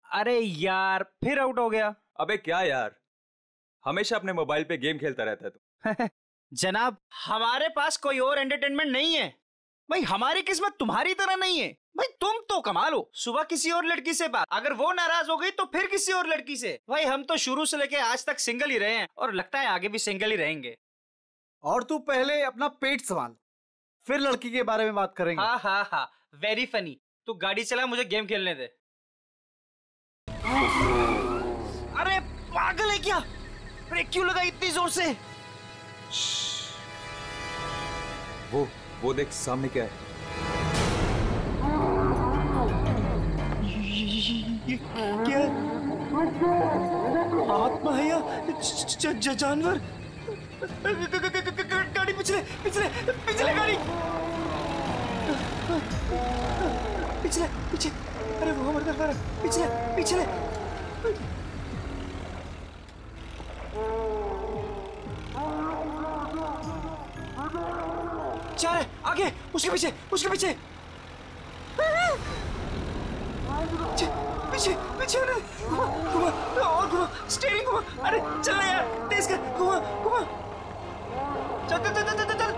अरे यार फिर आउट हो गया। अबे क्या यार, हमेशा अपने मोबाइल पे गेम खेलता रहता है तू। जनाब हमारे पास कोई और एंटरटेनमेंट नहीं है भाई, हमारी किस्मत तुम्हारी तरह नहीं है भाई। तुम तो कमाल हो, सुबह किसी और लड़की से बात, अगर वो नाराज हो गई तो फिर किसी और लड़की से। भाई हम तो शुरू से लेके आज तक सिंगल ही रहे हैं और लगता है आगे भी सिंगल ही रहेंगे। और तू पहले अपना पेट संभाल, फिर लड़की के बारे में बात करेंगे। हाँ हाँ हाँ, वेरी फनी। तू गाड़ी चला, मुझे गेम खेलने दे। अरे पागल है क्या, ब्रेक क्यों लगा इतनी जोर से? वो देख सामने क्या है। ये क्या आत्मा है या जानवर? गाड़ी पिछले पिछले पिछले गाड़ी पिछले पीछे। अरे वो मर कर पिछले पिछले। जा रहे आगे, उसके पीछे उसके पीछे पीछे पीछे। घुमा और घुमा, स्टीयरिंग घुमा। अरे चल यार, तेज कर, घुमा घुमा। चल चल चल चल चल।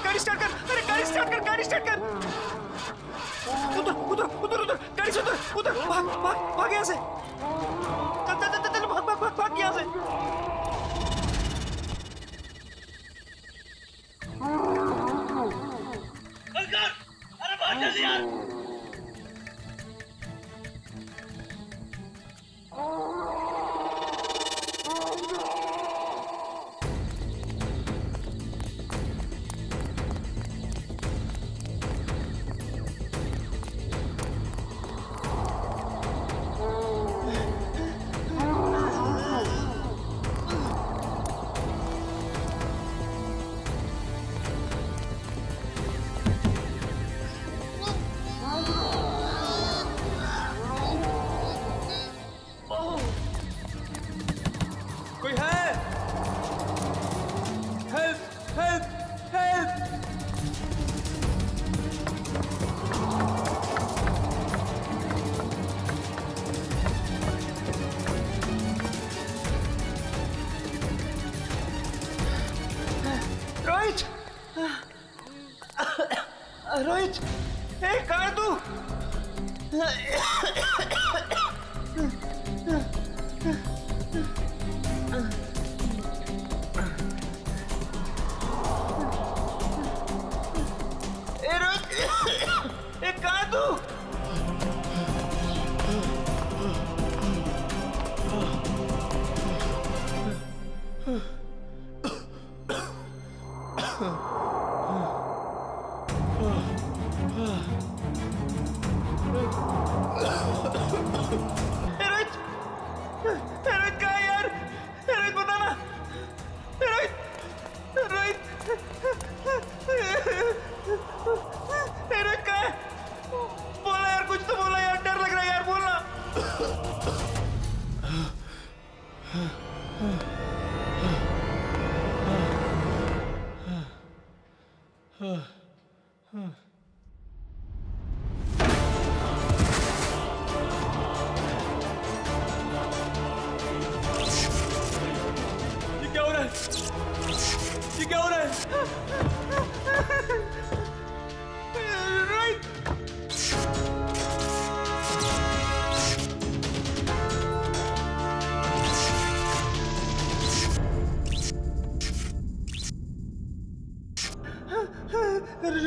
गाड़ी स्टार्ट कर, अरे गाड़ी स्टार्ट कर, गाड़ी स्टार्ट कर। उधर उधर उधर उधर, गाड़ी से उधर उधर। भाग भाग भाग यहाँ से। चल चल चल चल, भाग भाग भाग भाग यहाँ से। अरे भाग जल्दी यार। कोई है? Help help help. Rohit, Rohit, ए कहाँ है तू? ए रोहित, ए कहाँ है तू?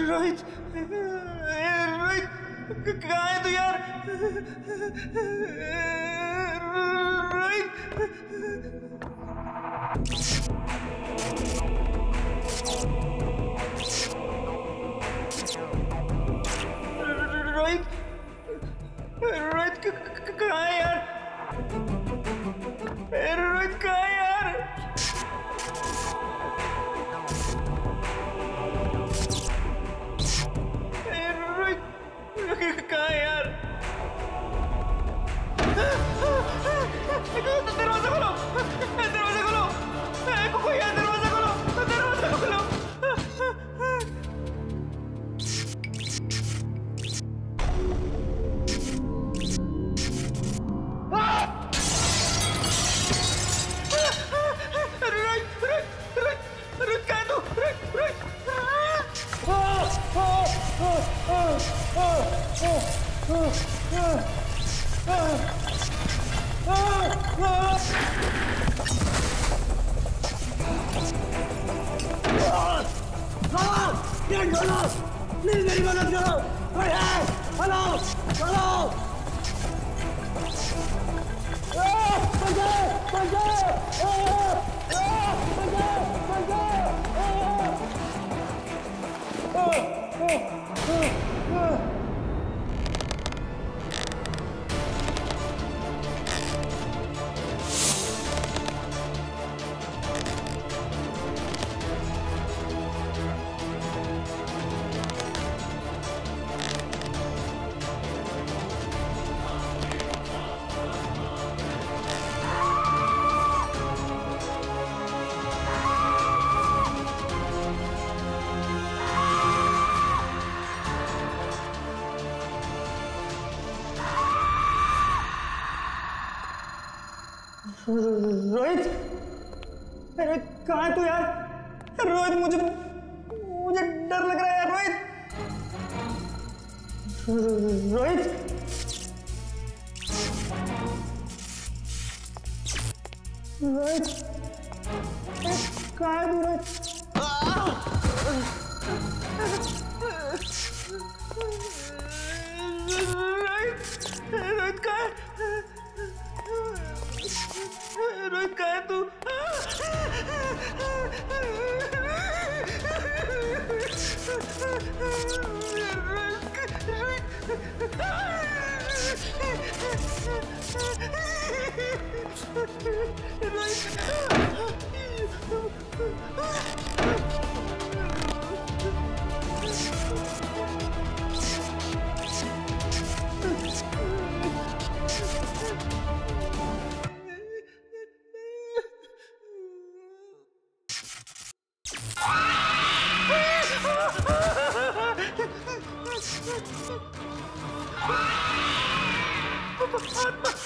रोहित, रोहित कहाँ है तू यार? रोहित, रोहित, रोहित कहाँ है यार? रोहित कहाँ है यार? कहाँ है यार? दरवाजा खोलो, दरवाजा खोलो, कोई है? दरवाजा खोलो, दरवाजा खोलो। हेलो प्लीज मेरी मदद करो, कोई है? हेलो हेलो रोहित, रोहित कहाँ है तू यार? रोहित मुझे डर लग रहा है यार। रोहित रोहित रोहित कहाँ है तू? रोहित रोहित कहाँ है? रोहित कहाँ है तू?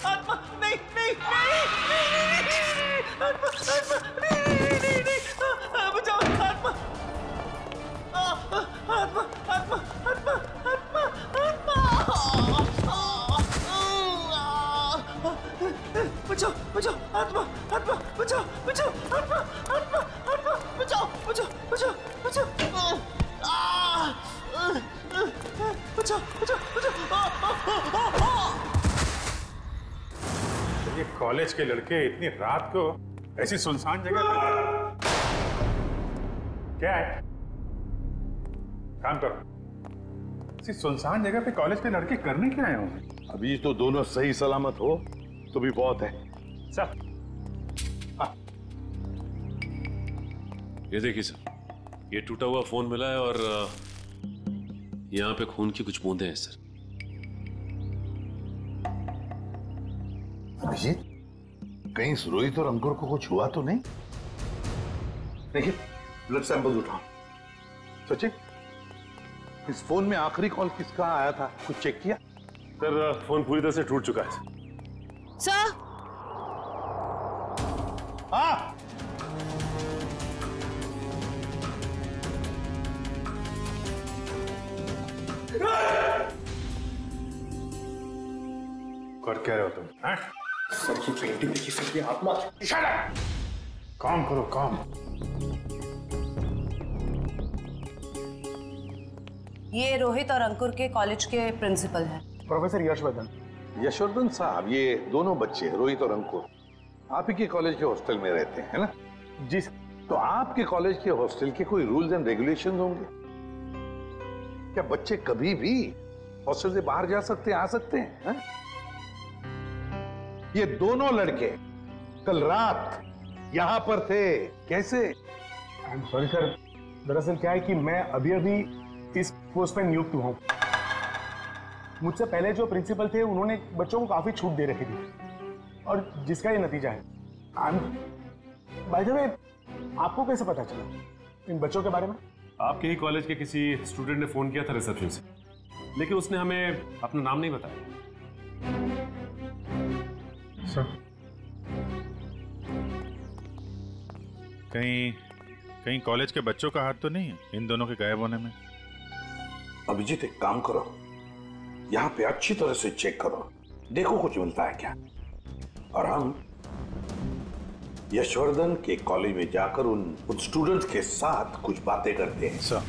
आत्मा नहीं नहीं आत्मा नहीं बचाओ आत्मा आत्मा आत्मा आत्मा आत्मा बचाओ बचाओ आत्मा आत्मा बचाओ बचाओ आत्मा आत्मा आत्मा बचाओ बचाओ बचाओ बचाओ बचाओ बचाओ बचाओ। ये कॉलेज के लड़के इतनी रात को ऐसी सुनसान जगह पर क्या है? काम करो, ऐसी सुनसान जगह पे कॉलेज के लड़के करने क्या आए होंगे? अभी तो दोनों सही सलामत हो तो भी बहुत है। सर ये देखिए सर, ये टूटा हुआ फोन मिला है और यहाँ पे खून की कुछ बूंदें हैं सर। अभिजीत, कहीं रोहित और अंकुर को कुछ हुआ तो नहीं? देखिए, ब्लड सैंपल उठाओ। सचिन, इस फोन में आखिरी कॉल किसका आया था, कुछ चेक किया? सर फोन पूरी तरह से टूट चुका है सर। हाँ, कर क्या रहे हो तुम? सर की पेंटिंग देखिए सर, ये आत्मा। काम करो काम। ये रोहित और अंकुर के कॉलेज के प्रिंसिपल हैं, प्रोफेसर यशवर्धन। यशवर्धन साहब, ये दोनों बच्चे रोहित और अंकुर आप ही के कॉलेज के हॉस्टल में रहते हैं, है ना? जी सर। तो आपके कॉलेज के हॉस्टल के कोई रूल्स एंड रेगुलेशंस होंगे क्या? बच्चे कभी भी हॉस्टल से बाहर जा सकते हैं, आ सकते हैं, है? ये दोनों लड़के कल रात यहां पर थे, कैसे? सॉरी सर, दरअसल क्या है कि मैं अभी अभी इस पोस्ट पर नियुक्त हुआ हूँ। मुझसे पहले जो प्रिंसिपल थे उन्होंने बच्चों को काफी छूट दे रखी थी और जिसका ये नतीजा है। बाय द वे, आपको कैसे पता चला इन बच्चों के बारे में? आपके ही कॉलेज के किसी स्टूडेंट ने फोन किया था रिसेप्शन से, लेकिन उसने हमें अपना नाम नहीं बताया। सर, कहीं कॉलेज के बच्चों का हाथ तो नहीं है इन दोनों के गायब होने में? अभिजीत, एक काम करो, यहाँ पे अच्छी तरह से चेक करो, देखो कुछ मिलता है क्या। और हम यशवर्धन के कॉलेज में जाकर उन स्टूडेंट्स के साथ कुछ बातें करते हैं। सर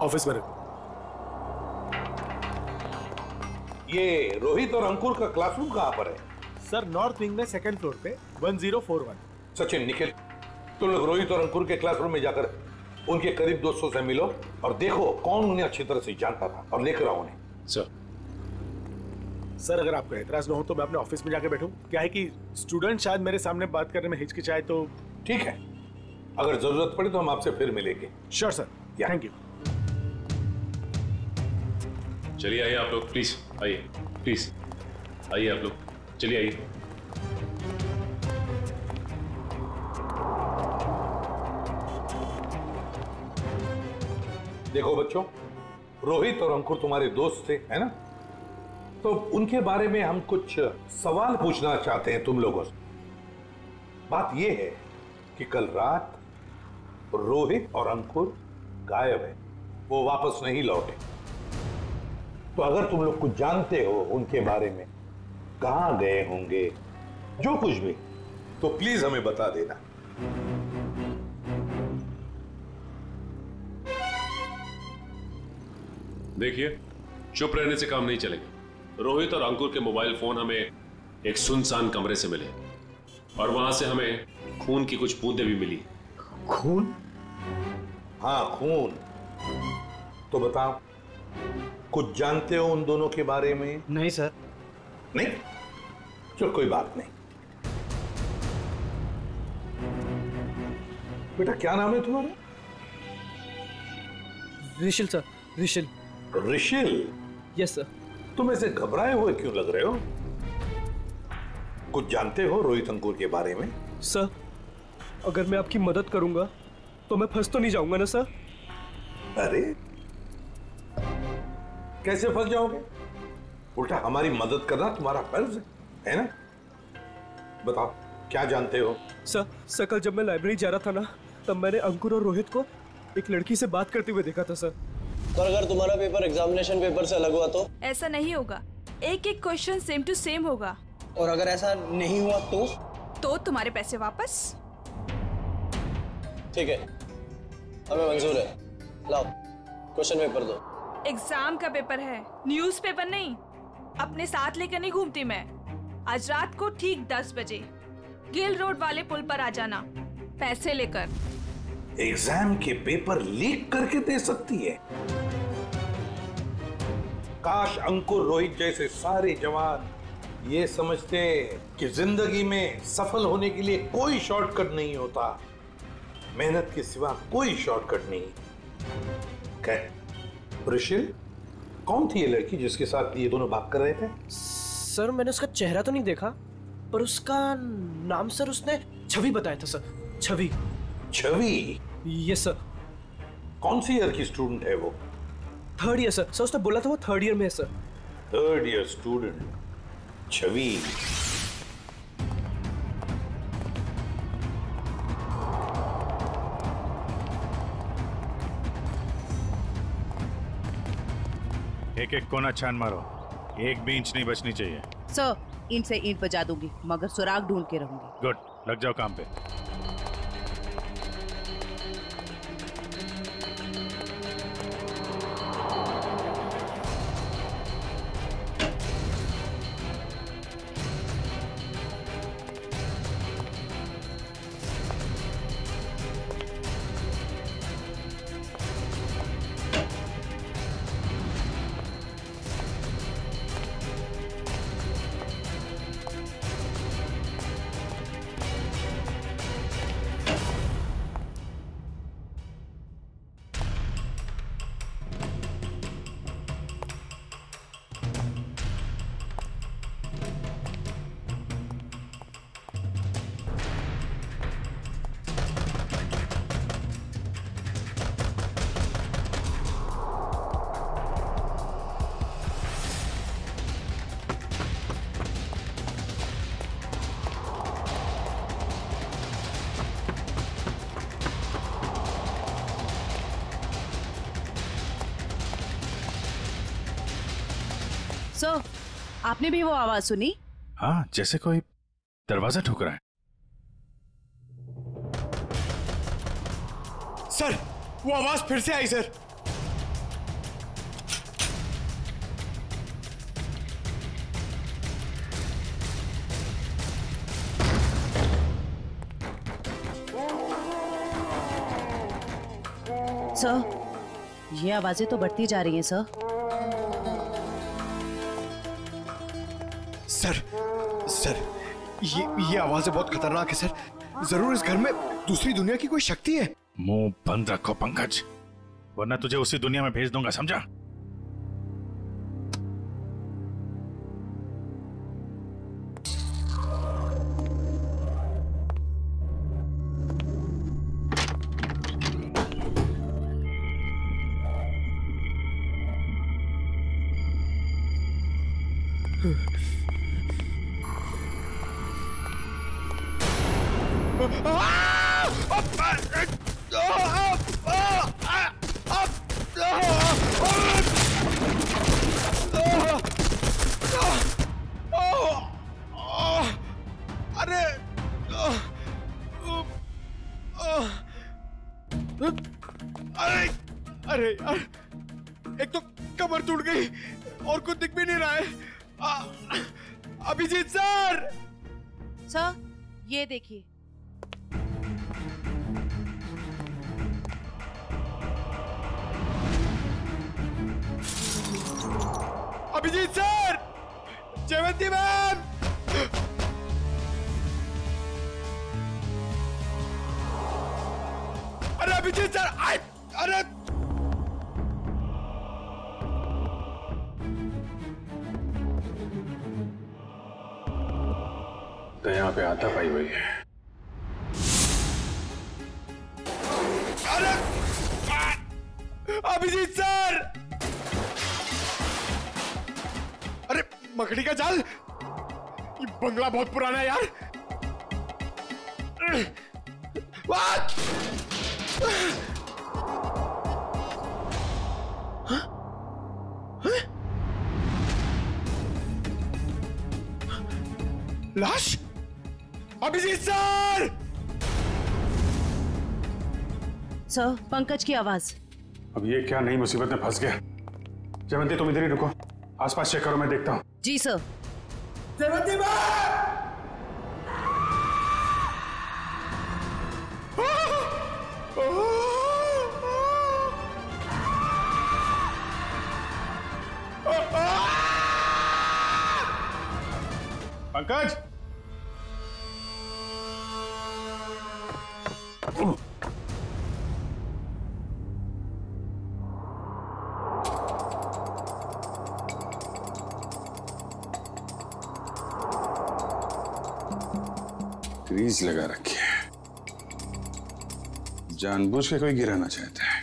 ऑफिस में रखो। ये रोहित और अंकुर का क्लासरूम कहाँ पर है? सर नॉर्थ विंग में सेकंड फ्लोर पे 1041। सचिन, निखिल, तुम लोग रोहित और अंकुर के क्लासरूम में जाकर उनके करीब दोस्तों से मिलो और देखो कौन उन्हें अच्छी तरह से जानता था और लेकर आओ उन्हें। सर अगर आपका एतराज न हो तो मैं अपने ऑफिस में जाकर बैठूं। क्या है कि स्टूडेंट शायद मेरे सामने बात करने में हिचकिचाए तो। ठीक है, अगर जरूरत पड़े तो हम आपसे फिर मिलेंगे। Sure sir, thank you. चलिए आइए आप लोग, प्लीज आइए, प्लीज आइए आप लोग, चलिए आइए। देखो बच्चों, रोहित और अंकुर तुम्हारे दोस्त थे, है ना? तो उनके बारे में हम कुछ सवाल पूछना चाहते हैं तुम लोगों से। बात यह है कि कल रात रोहित और अंकुर गायब है, वो वापस नहीं लौटे। तो अगर तुम लोग कुछ जानते हो उनके बारे में, कहां गए होंगे, जो कुछ भी, तो प्लीज हमें बता देना। देखिए, चुप रहने से काम नहीं चलेगा। रोहित और अंकुर के मोबाइल फोन हमें एक सुनसान कमरे से मिले और वहां से हमें खून की कुछ बूंदें भी मिली। खून? हाँ, खून। तो बताओ, कुछ जानते हो उन दोनों के बारे में? नहीं सर। नहीं? चलो कोई बात नहीं। बेटा क्या नाम है तुम्हारा? Rishil sir, Rishil. Rishil? Yes sir. तुम ऐसे घबराए हुए क्यों लग रहे हो? कुछ जानते हो रोहित अंकुर के बारे में? सर, अगर मैं आपकी मदद करूंगा तो मैं फंस तो नहीं जाऊंगा ना सर? अरे कैसे फंस जाओगे? उल्टा हमारी मदद करना तुम्हारा फर्ज है ना? बताओ क्या जानते हो? सर कल जब मैं लाइब्रेरी जा रहा था ना, तब मैंने अंकुर और रोहित को एक लड़की से बात करते हुए देखा था सर। पर अगर तुम्हारा पेपर एग्जामिनेशन पेपर से अलग हुआ तो? ऐसा नहीं होगा, एक एक क्वेश्चन सेम टू सेम होगा। और अगर ऐसा नहीं हुआ तो तुम्हारे पैसे वापस। ठीक है, हमें मंजूर है। लाओ क्वेश्चन पेपर दो। एग्जाम का पेपर है, न्यूज़ पेपर नहीं। अपने साथ लेकर नहीं घूमती मैं। आज रात को ठीक 10 बजे गिल रोड वाले पुल पर आ जाना, पैसे लेकर। एग्जाम के पेपर लीक करके दे सकती है? काश अंकुर रोहित जैसे सारे जवान ये समझते कि जिंदगी में सफल होने के लिए कोई शॉर्टकट नहीं होता, मेहनत के सिवा कोई शॉर्टकट नहीं। ऋषिल, कौन थी ये लड़की जिसके साथ ये दोनों बात कर रहे थे? सर मैंने उसका चेहरा तो नहीं देखा, पर उसका नाम सर उसने छवि बताया था sir. Chhavi. Chhavi? Yes sir. कौन सी ईयर की स्टूडेंट है वो? 3rd year sir. सर उसने बोला था वो 3rd ईयर में है सर। 3rd ईयर स्टूडेंट छवि। एक एक कोना छान मारो, एक भी इंच नहीं बचनी चाहिए। सर, ईंट से ईंट बजा दूंगी, मगर सुराग ढूंढ के रहूंगी। गुड, लग जाओ काम पे। सर, आपने भी वो आवाज सुनी? हाँ, जैसे कोई दरवाजा ठोक रहा है। सर, वो आवाज फिर से आई सर। सर, ये आवाजें तो बढ़ती जा रही हैं सर। सर, ये आवाजें बहुत खतरनाक है सर। जरूर इस घर में दूसरी दुनिया की कोई शक्ति है। मुंह बंद रखो पंकज, वरना तुझे उसी दुनिया में भेज दूंगा, समझा? अरे एक तो कमर टूट गई और कुछ दिख भी नहीं रहा है। अभिजीत सर! सर, ये देखिए। अभिजीत सर! जयवंती मैम! अरे अभिजीत सर! अरे तो यहाँ पे आता पाई हुई है। अरे अभिजीत सर! अरे मकड़ी का जाल! ये बंगला बहुत पुराना है यार। लाश? अभिजीत सर! सर, पंकज की आवाज। अब ये क्या नई मुसीबत में फंस गया। जयवंती तुम इधर ही रुको, आसपास चेक करो, मैं देखता हूँ। जी सर। जयवंती पंकज! ग्रीस लगा रखी है, जानबूझ के कोई गिराना चाहता है।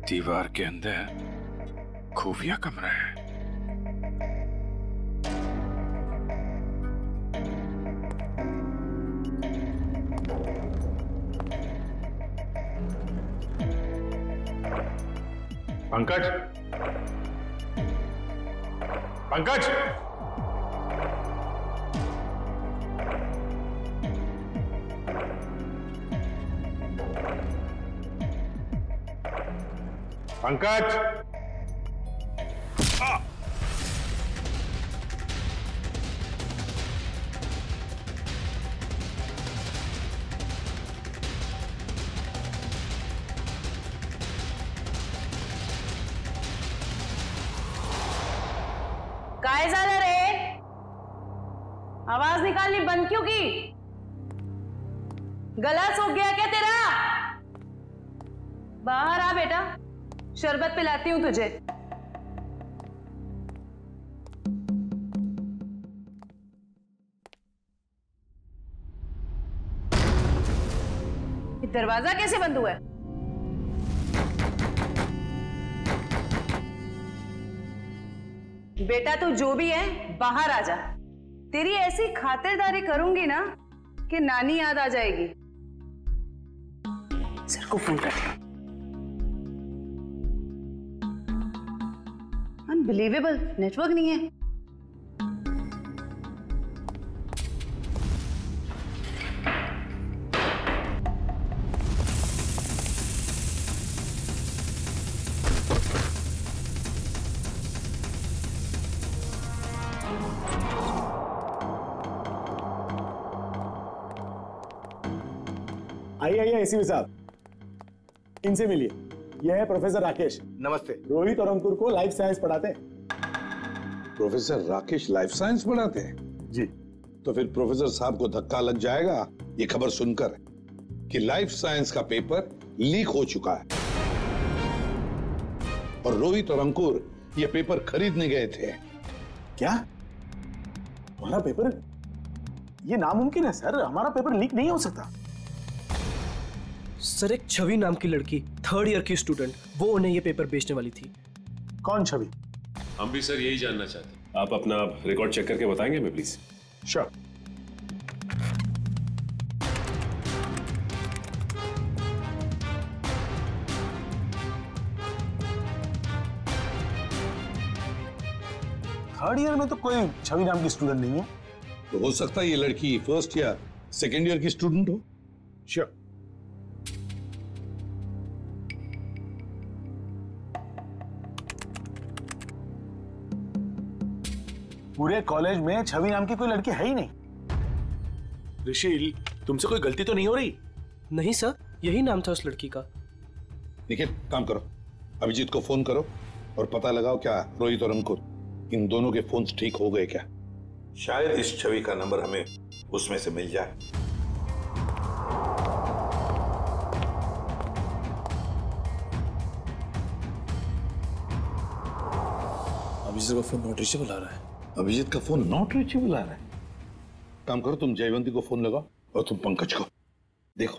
दीवार के अंदर खुफिया कमरा है। पंकज! पंकज! पंकज! काय झालं रे? आवाज निकालनी बंद क्यों की? गला सूख गया क्या तेरा? बाहर आ बेटा, शरबत पिलाती हूं तुझे। दरवाजा कैसे बंद हुआ है? बेटा तू जो भी है बाहर आ जा। तेरी ऐसी खातिरदारी करूंगी ना कि नानी याद आ जाएगी। सर को फोन कर दिया। अनबिलीवेबल, नेटवर्क नहीं है। आइए एसीपी साहब, इनसे मिलिए। यह है प्रोफेसर राकेश। नमस्ते। रोहित और अंकुर को लाइफ साइंस पढ़ाते हैं। प्रोफेसर राकेश लाइफ साइंस पढ़ाते हैं? जी। तो फिर प्रोफेसर साहब को धक्का लग जाएगा ये खबर सुनकर कि लाइफ साइंस का पेपर लीक हो चुका है और रोहित और अंकुर ये पेपर खरीदने गए थे। क्या? हमारा पेपर? ये नामुमकिन है सर, हमारा पेपर लीक नहीं हो सकता। सर, एक छवि नाम की लड़की, 3rd ईयर की स्टूडेंट, वो उन्हें ये पेपर बेचने वाली थी। कौन छवि? हम भी सर यही जानना चाहते हैं। आप अपना रिकॉर्ड चेक करके बताएंगे हमें प्लीज? श्योर। थर्ड ईयर में तो कोई छवि नाम की स्टूडेंट नहीं है। तो हो सकता है ये लड़की 1st या 2nd ईयर की स्टूडेंट हो। श्योर। पूरे कॉलेज में छवि नाम की कोई लड़की है ही नहीं। ऋषि, तुमसे कोई गलती तो नहीं हो रही? नहीं सर, यही नाम था उस लड़की का। निखिल, काम करो, अभिजीत को फोन करो और पता लगाओ क्या रोहित और अंकुर इन दोनों के फोन्स ठीक हो गए क्या। शायद इस छवि का नंबर हमें उसमें से मिल जाए। अभिजीत का फोन नॉट रीचेबल आ रहा है। अभिजीत का फोन नॉट रीचेबल आ रहा है? काम करो, तुम जयवंती को फोन लगाओ और तुम पंकज को। देखो।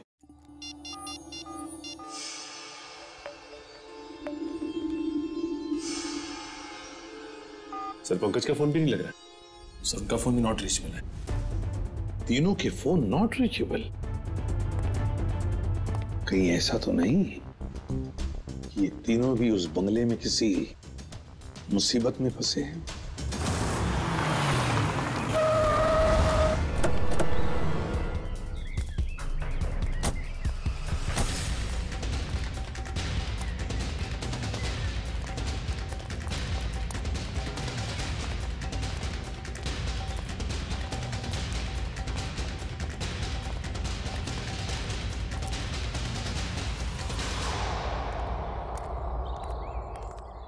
सर, पंकज का फोन भी नहीं लग रहा। सर, उनका फोन भी नॉट रीचेबल है। तीनों के फोन नॉट रीचेबल? कहीं ऐसा तो नहीं कि ये तीनों भी उस बंगले में किसी मुसीबत में फंसे हैं?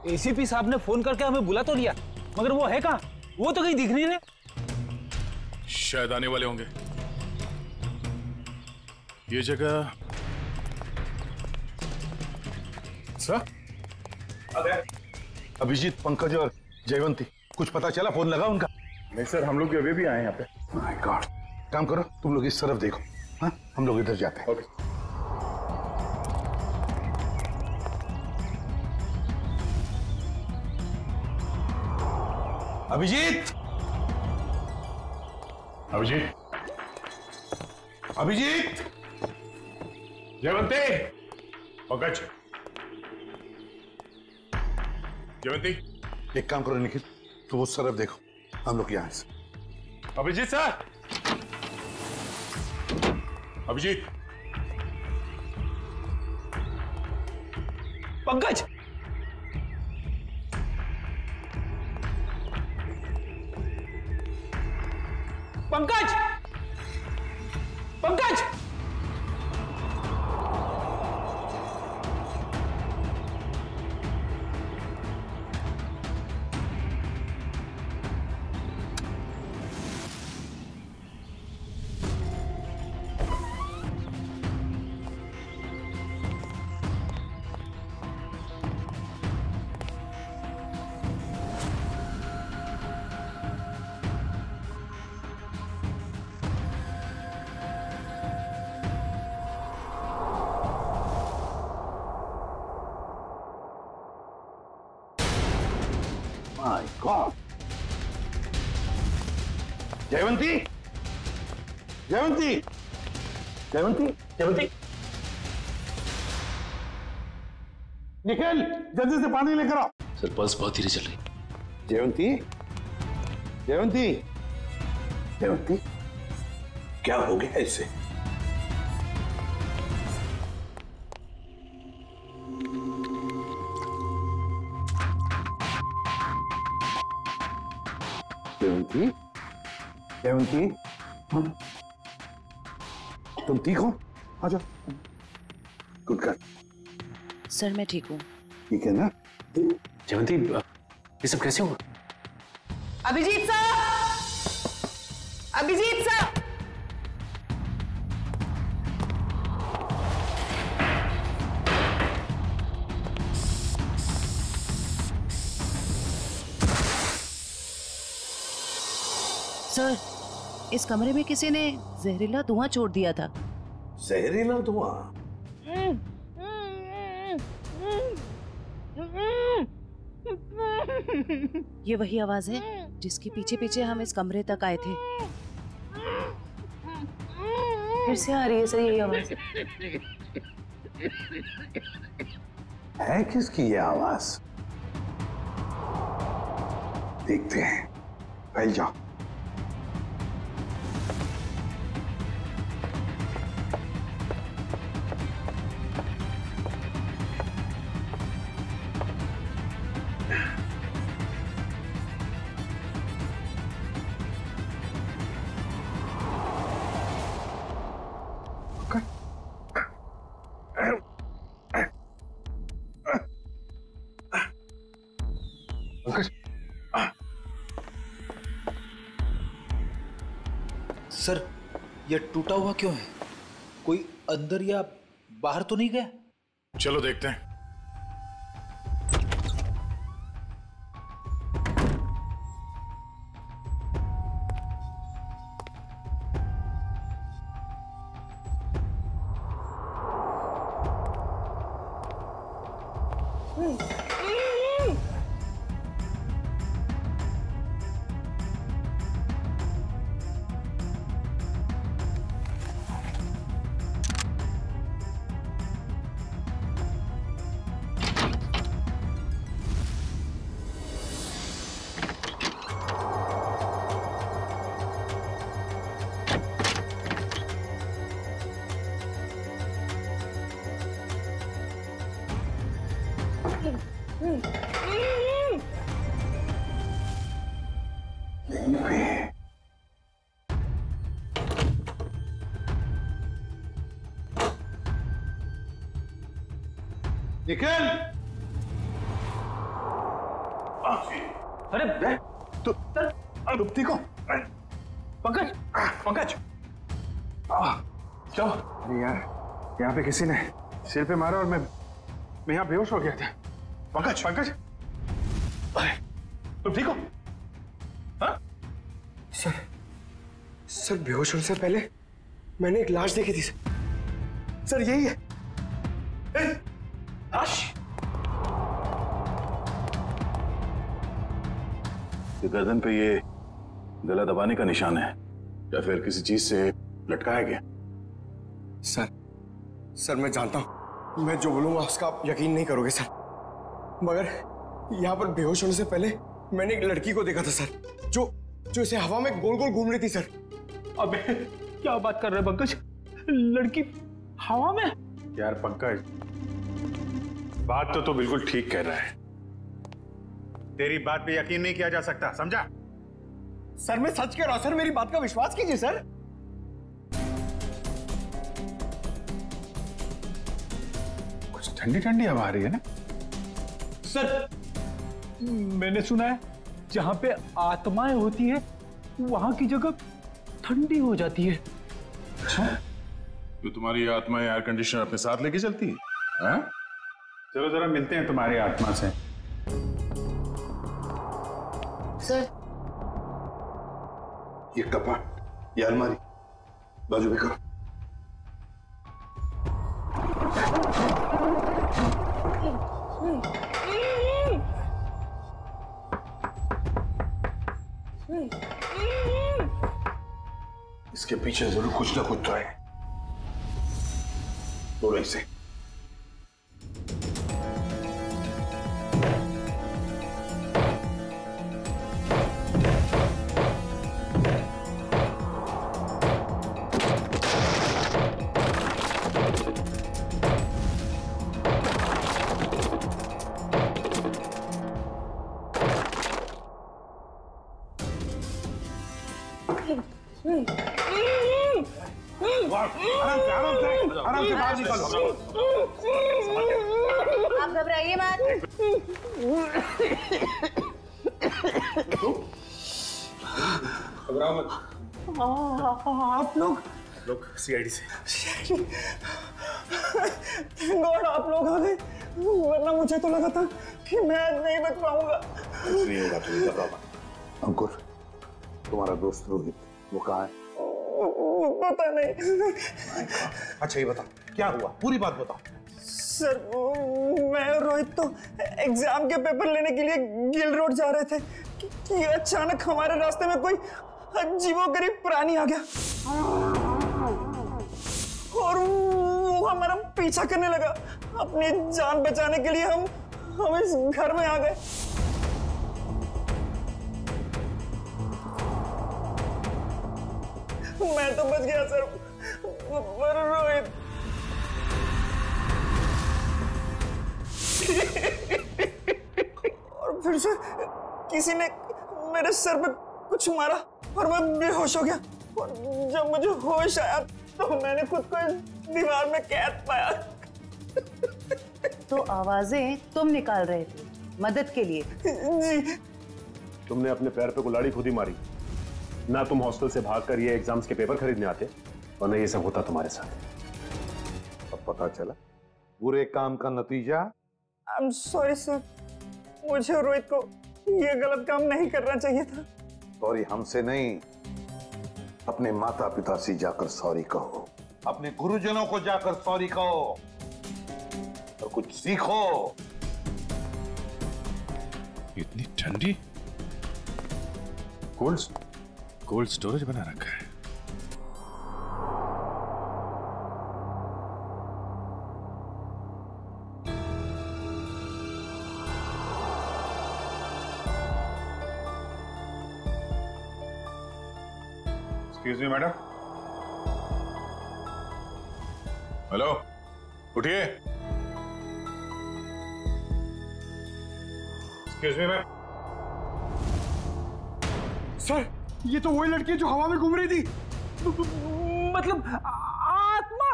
एसीपी साहब ने फोन करके हमें बुला तो लिया, मगर वो है कहाँ? वो तो कहीं दिख नहीं रहे। शायद आने वाले होंगे। ये जगह सर? अभिजीत, पंकज और जयवंती, कुछ पता चला? फोन लगा उनका? नहीं सर, हम लोग अभी भी आए यहाँ पे। My God. काम करो, तुम लोग इस तरफ देखो। हाँ, हम लोग इधर जाते हैं। ओके। अभिजीत, अभिजीत, अभिजीत, जयवंती, पंकज, जयवंती। एक काम करो निखिल, तुम उस तरफ देखो, हम लोग यहाँ से। Abhijit sir, Abhijit, Pankaj, Pankaj, Pankaj, my God. Jayvanti, Jayvanti, Jayvanti, Jayvanti, Nikhil, जल्दी से पानी लेकर आओ। सर, पल्स बहुत धीरे चल रही। जयवंती, जयवंती, जयवंती, क्या हो गया इसे? जयवंती, जयवंती, तुम ठीक हो? आजा। Good girl. सर मैं ठीक हूँ। ठीक है ना? जयवंती, ये सब कैसे हुआ? Abhijit sir! Abhijit sir! Sir, इस कमरे में किसी ने जहरीला धुआं छोड़ दिया था। जहरीला धुआं? ये वही आवाज है जिसके पीछे पीछे हम इस कमरे तक आए थे। फिर से आ रही है सर यही आवाज। है किसकी ये आवाज? देखते हैं। फैल जाओ। सर, ये टूटा हुआ क्यों है? कोई अंदर या बाहर तो नहीं गया? चलो देखते हैं। निखिल! अरे तुम ठीक हो? पंकज, पंकज, क्या? अरे यार, यहाँ पे किसी ने सिर पे मारा और मैं यहाँ बेहोश हो गया था। पंकज, पंकज, तुम ठीक हो? हाँ? सर बेहोश होने से पहले मैंने एक लाश देखी थी सर, यही है। लाश? ये गर्दन पे ये गला दबाने का निशान है या फिर किसी चीज से लटकाया गया? सर मैं जानता हूं, मैं जो बोलूंगा उसका आप यकीन नहीं करोगे सर, मगर यहाँ पर बेहोश होने से पहले मैंने एक लड़की को देखा था सर, जो इसे हवा में गोल गोल घूम रही थी सर। अबे क्या बात कर रहे हैं पंकज? लड़की हवा में? यार पंकज, बात तो बिल्कुल ठीक कह रहा है। तेरी बात पे यकीन नहीं किया जा सकता, समझा? सर मैं सच कह रहा हूं सर, मेरी बात का विश्वास कीजिए सर। कुछ ठंडी ठंडी हवा आ रही है ना? सर मैंने सुना है जहां पे आत्माएं होती है वहां की जगह ठंडी हो जाती है। अच्छा, तो तुम्हारी आत्माएं एयर कंडीशनर अपने साथ लेके चलती है? हाँ? चलो जरा मिलते हैं तुम्हारी आत्मा से। सर, ये कपाट, ये अलमारी बाजू में करो। इसके पीछे जरूर कुछ ना कुछ तो है। बोलो इसे। आराम से बाहर निकलो। आप घबराइए मत। घबराओ मत। आप लोग सीआईडी से। गॉड आप लोग आ गए, वरना मुझे तो लगा था कि मैं नहीं बच पाऊंगा। कुछ नहीं होगा, तुम घबराओ मत। अंकुर, तुम्हारा दोस्त रोहित वो कहाँ है? पता नहीं। अच्छा ये बताओ क्या हुआ, पूरी बात बताओ। सर मैं और रोहित तो एग्जाम के पेपर लेने के लिए गिल रोड जा रहे थे कि अचानक हमारे रास्ते में कोई अजीबोगरीब प्राणी आ गया और वो हमारा पीछा करने लगा। अपनी जान बचाने के लिए हम इस घर में आ गए। मैं तो बच गया सर, पर रोहित और फिर से किसी ने मेरे सर पे कुछ मारा और मैं बेहोश हो गया। और जब मुझे होश आया तो मैंने खुद को दीवार में कैद पाया। तो आवाजें तुम निकाल रहे थे मदद के लिए? जी। तुमने अपने पैर पे कुल्हाड़ी खुद ही मारी। ना तुम हॉस्टल से भागकर ये एग्जाम्स के पेपर खरीदने आते और ना ये सब होता तुम्हारे साथ। अब पता चला बुरे काम का नतीजा। आई एम सॉरी सर, मुझे रोहित को ये गलत काम नहीं करना चाहिए था। सॉरी हमसे नहीं, अपने माता पिता से जाकर सॉरी कहो, अपने गुरुजनों को जाकर सॉरी कहो और कुछ सीखो। इतनी ठंडी कोल्ड स्टोरेज बना रखा है। Excuse me madam. हेलो, उठिए। Excuse me ma'am. सर ये तो वही लड़की है जो हवा में घूम रही थी, मतलब आत्मा।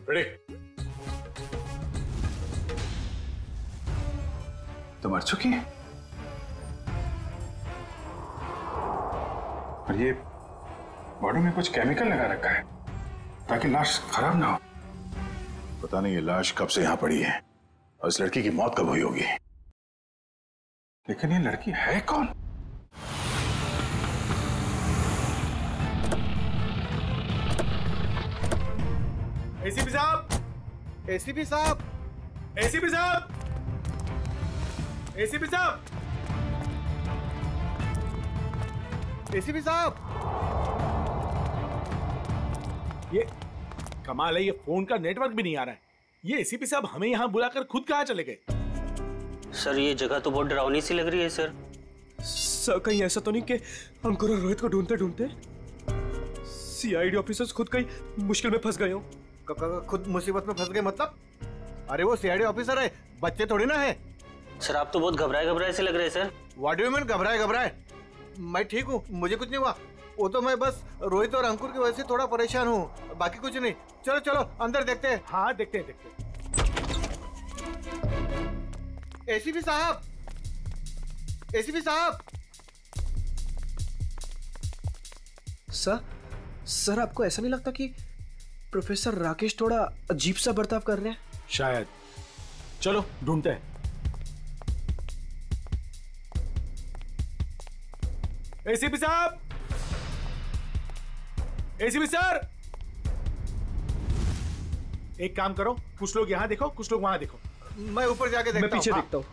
रेडी? तो मर चुकी है और ये बॉडी में कुछ केमिकल लगा रखा है ताकि लाश खराब ना हो। पता नहीं ये लाश कब से यहां पड़ी है और इस लड़की की मौत कब हुई होगी। लेकिन ये लड़की है कौन? एसीपी साहब, एसीपी साहब, एसीपी साहब, एसीपी साहब, एसीपी साहब। ये कमाल है, ये फोन का नेटवर्क भी नहीं आ रहा है। ये एसीपी साहब हमें यहाँ बुलाकर खुद कहाँ चले गए? सर ये जगह तो बहुत डरावनी सी लग रही है सर। सर कहीं ऐसा तो नहीं कि अंकुर और रोहित को ढूंढते ढूंढते सीआईडी ऑफिसर्स खुद कहीं मुश्किल में फंस गए हो? खुद मुसीबत में फंस गए मतलब? अरे वो सीआईडी ऑफिसर है, बच्चे थोड़ी ना है। सर आप तो बहुत घबराए से लग रहे हैं sir. What do you mean घबराए? मैं ठीक हूँ, मुझे कुछ नहीं हुआ। वो तो मैं बस रोहित और अंकुर की वजह से थोड़ा परेशान हूँ, बाकी कुछ नहीं। चलो चलो अंदर देखते हैं। हाँ देखते हैं। एसीपी साहब, एसीपी साहब। सर आपको ऐसा नहीं लगता कि प्रोफेसर राकेश थोड़ा अजीब सा बर्ताव कर रहे हैं? शायद। चलो ढूंढते हैं। एसीपी साहब, एसीपी सर, एक काम करो, कुछ लोग यहाँ देखो, कुछ लोग वहां देखो। मैं ऊपर जाके देखता हूँ। मैं पीछे देखता हूँ।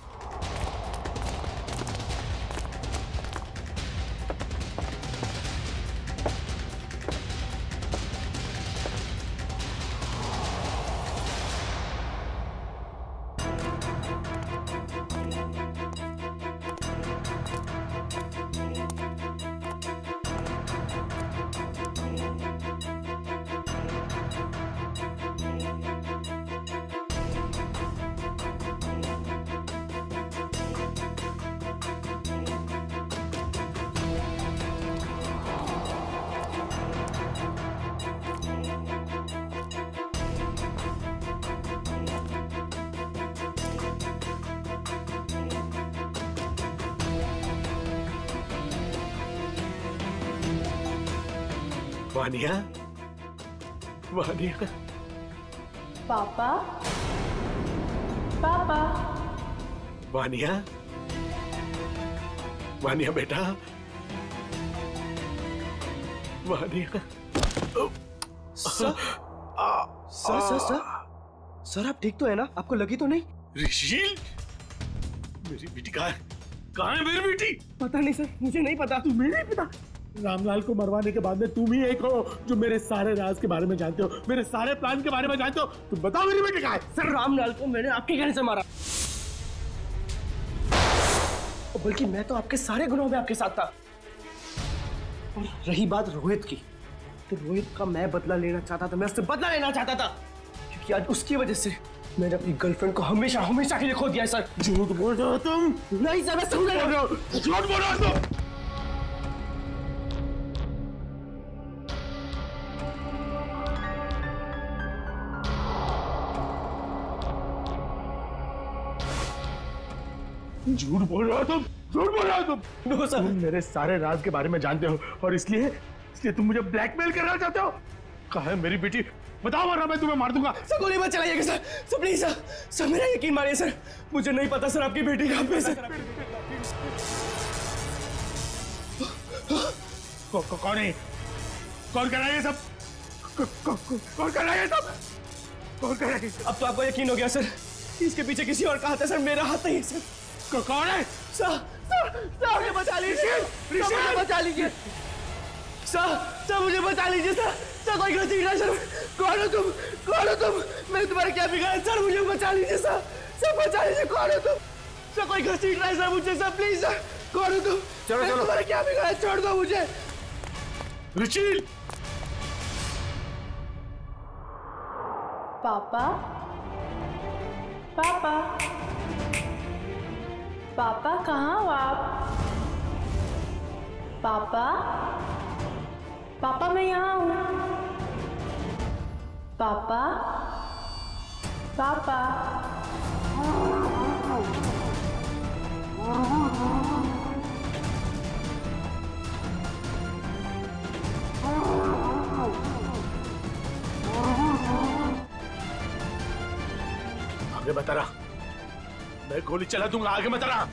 वानिया, वानिया। पापा, पापा। वानिया, वानिया बेटा, वानिया। सर, सर आप ठीक तो है ना? आपको लगी तो नहीं? ऋषिल, मेरी बेटी कहाँ है? कहाँ है मेरी बेटी? पता नहीं सर, मुझे नहीं पता। तुम्हें नहीं पता? रामलाल को मरवाने के बाद में तुम ही एक हो जो मेरे सारे राज के बारे में जानते हो, मेरे सारे प्लान के बारे में जानते हो। तुम बताओ मेरी बेटी कहाँ है? सर रामलाल को मैंने आपके कहने से मारा, बल्कि मैं तो आपके सारे गुनाहों में आपके साथ था। और रही बात रोहित की, तो रोहित का मैं बदला लेना चाहता था, मैं उससे बदला लेना चाहता था, क्योंकि आज उसकी वजह से मैंने अपनी गर्लफ्रेंड को हमेशा हमेशा के लिए खो दिया है। सर झूठ बोल रहे हो तुम? नहीं सर, मैं समझ रहा हूं। झूठ बोल रहे हो तुम? झूठ बोल रहे हो तुम? झूठ बोल रहे हो तुम? नो सर, तुम मेरे सारे राज के बारे में जानते हो और इसलिए तुम मुझे ब्लैकमेल करना चाहते हो। कहाँ है मेरी बेटी? बताओ वरना मैं तुम्हें मार दूंगा। सर गोली मत चलाइएगा sir, sir please sir, sir मेरा यकीन मानिए सर, मुझे नहीं पता सर आपकी बेटी कहाँ पे सर। कौन है? कौन कर रहा है ये सब? कौन कर रहा है ये सब? कौन कर रहा है? अब तो आपको यकीन हो गया सर, इसके पीछे किसी और का हाथ है सर, मेरा हाथ नहीं है सर। कौन है? सर मुझे बचा लीजिए, मुझे बचा लीजिए सर, मुझे बचा लीजिए सर, कोई गलती नहीं सर। कौन हो तुम? कौन हो तुम? मैंने तुम्हारा क्या बिगाड़ा सर? मुझे बचा लीजिए सर, बचा लीजिए। कौन हो तुम? सर कोई गलती नहीं सर मुझे सर, प्लीज सर। कौन हो तुम? चलो तुम्हारा क्या बिगाड़ा? छोड़ दो मुझे। ऋषिल, पापा, पापा, पापा कहाँ हो आप? पापा, पापा मैं यहाँ हूँ। पापा, पापा। आगे बता रहा, मैं गोली चला दूंगा। आगे बता रहा।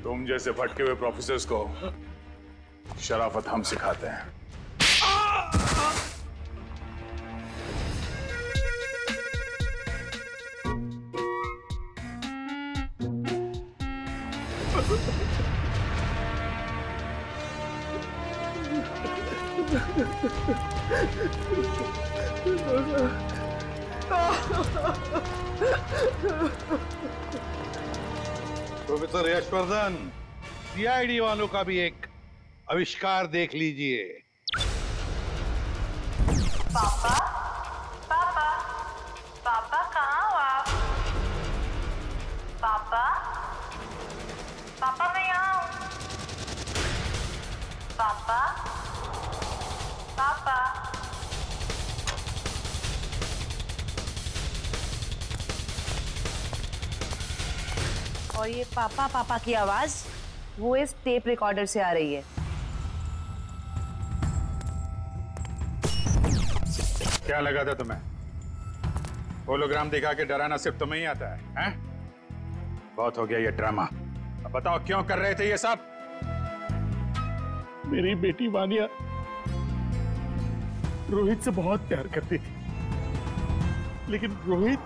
तुम जैसे भटके हुए प्रोफेसर्स को शराफत हम सिखाते हैं। प्रोफेसर यशवर्धन, सीआईडी वालों का भी एक आविष्कार देख लीजिए। पापा, पापा, पापा कहाँ हो आप? पापा, पापा मैं यहाँ हूँ। पापा, पापा। और ये पापा पापा की आवाज वो इस टेप रिकॉर्डर से आ रही है। क्या लगा था तुम्हें? होलोग्राम दिखा के डराना सिर्फ तुम्हें ही आता है, हैं? बहुत हो गया ये ड्रामा। अब बताओ क्यों कर रहे थे ये सब? मेरी बेटी वानिया रोहित से बहुत प्यार करती थी, लेकिन रोहित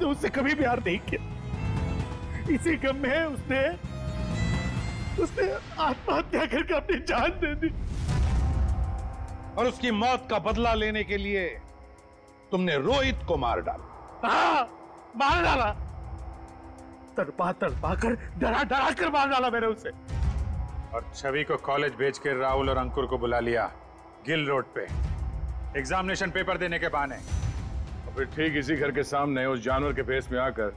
ने उससे कभी प्यार नहीं किया। इसी गम में उसने आत्महत्या करके अपनी जान दे दी। और उसकी मौत का बदला लेने के लिए तुमने रोहित को मार डाला। हाँ, मार डाला। तड़पा कर डरा कर मार डाला मैंने उसे। और छवि को कॉलेज भेज के राहुल और अंकुर को बुला लिया गिल रोड पे एग्जामिनेशन पेपर देने के बहाने। और फिर ठीक इसी घर के सामने उस जानवर के भेस में आकर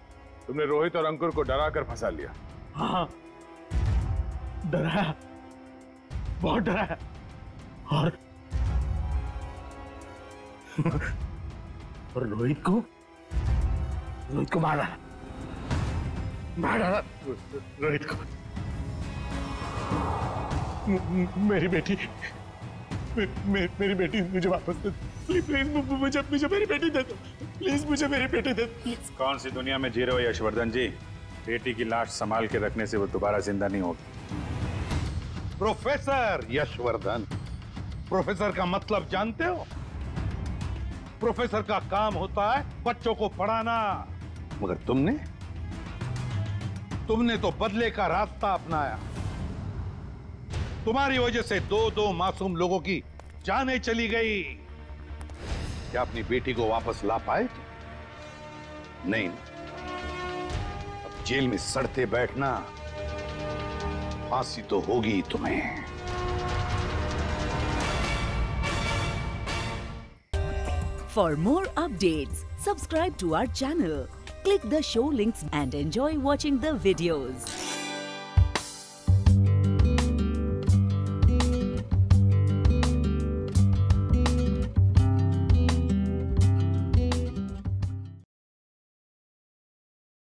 तुमने रोहित और अंकुर को डरा कर फंसा लिया। हाँ, डराया, बहुत डराया और रोहित को मार डाला रोहित को। मेरी बेटी मुझे वापस दे, प्लीज मुझे मेरी बेटी दे दो, प्लीज मुझे मेरी बेटी दे दो। कौन सी दुनिया में जी रहे हो यशवर्धन जी? बेटी की लाश संभाल के रखने से वो दोबारा जिंदा नहीं होगी। प्रोफेसर यशवर्धन, प्रोफेसर का मतलब जानते हो? प्रोफेसर का काम होता है बच्चों को पढ़ाना, मगर तुमने तो बदले का रास्ता अपनाया। तुम्हारी वजह से दो मासूम लोगों की जानें चली गई। क्या अपनी बेटी को वापस ला पाए? नहीं। अब जेल में सड़ते बैठना, फांसी तो होगी तुम्हें। For more updates, subscribe to our channel, click the show links and enjoy watching the videos.